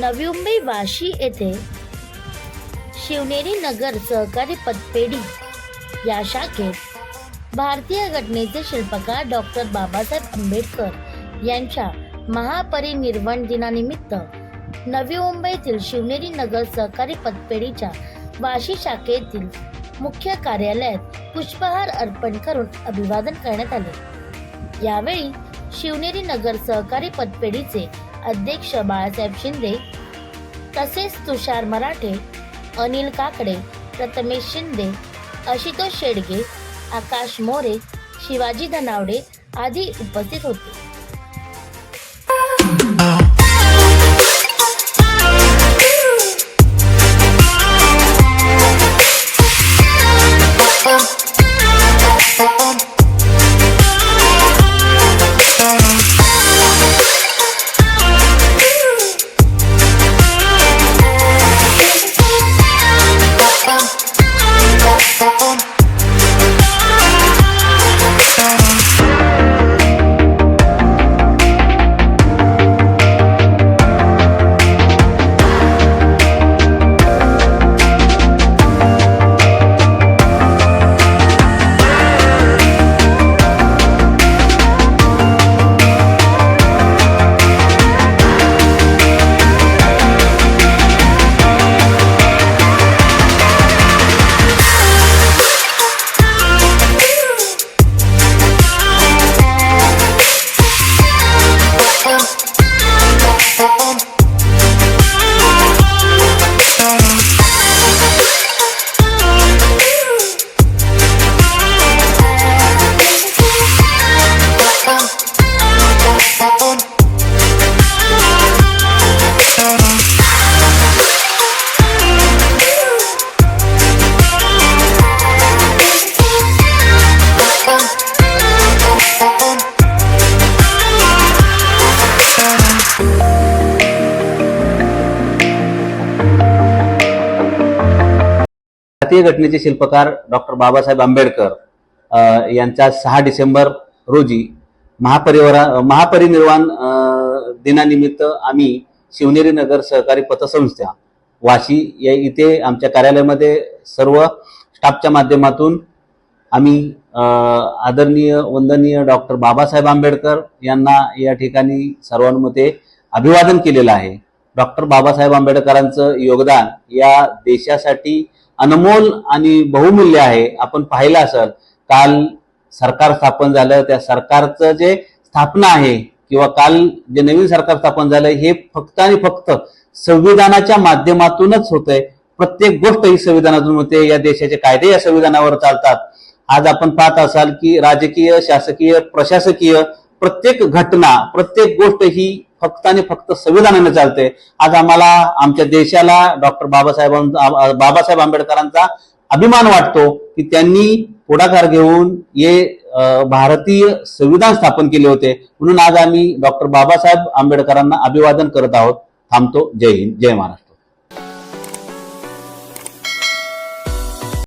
नवी मुंबई वाशी येथे शिवनेरी नगर सहकारी पतपेढी या शाखेत भारतीय घटनेचे शिल्पकार डॉक्टर बाबासाहेब आंबेडकर यांच्या महापरिनिर्वाण दिनानिमित्त नवी मुंबईतील शिवनेरी नगर सहकारी पतपेढीच्या वाशी शाखेतील मुख्य कार्यालयात पुष्पहार अर्पण करून अभिवादन करण्यात आले। यावेळी शिवनेरी नगर सहकारी पतपेढीचे अध्यक्ष बाळासाहेब शिंदे तसेच तुषार मराठे, अनिल काकडे, प्रथमेश शिंदे, आशुतोष शेडगे, आकाश मोरे, शिवाजी धनावडे आदी उपस्थित होते। भारतीय घटनेचे शिल्पकार डॉक्टर बाबासाहेब आंबेडकर यांच्या 6 डिसेंबर रोजी महापरिनिर्वाण दिनानिमित्त आम्ही शिवनेरी नगर सहकारी पतसंस्था वाशी या इथे आमच्या कार्यालयामध्ये सर्व स्टाफच्या माध्यमातून आम्ही आदरणीय वंदनीय डॉक्टर बाबासाहेब आंबेडकर यांना या ठिकाणी सर्वांमध्ये अभिवादन केलेलं आहे। डॉक्टर बाबासाहेब आंबेडकरांचं योगदान या देशासाठी अनमोल आणि बहुमूल्य आहे। आपण पाहिलं असेल काल सरकार स्थापन झालं, त्या सरकारचं जे स्थापना आहे किंवा काल जे नवीन सरकार स्थापन झालं हे फक्त आणि फक्त संविधानाच्या माध्यमातूनच होतंय। प्रत्येक गोष्ट ही संविधानातून होते, या देशाचे कायदे या संविधानावर चालतात। आज आपण पाहत असाल की राजकीय, शासकीय, प्रशासकीय प्रत्येक घटना, प्रत्येक गोष्ट ही फक्त आणि फक्त संविधानाने चालते। आज आम्हाला आमच्या देशाला डॉक्टर बाबासाहेब आंबेडकरांचा अभिमान वाटतो की त्यांनी पुढाकार घेऊन हे भारतीय संविधान स्थापन केले होते। म्हणून आज आम्ही डॉक्टर बाबासाहेब आंबेडकरांना अभिवादन करत आहोत। थांबतो। जय हिंद, जय महाराष्ट्र।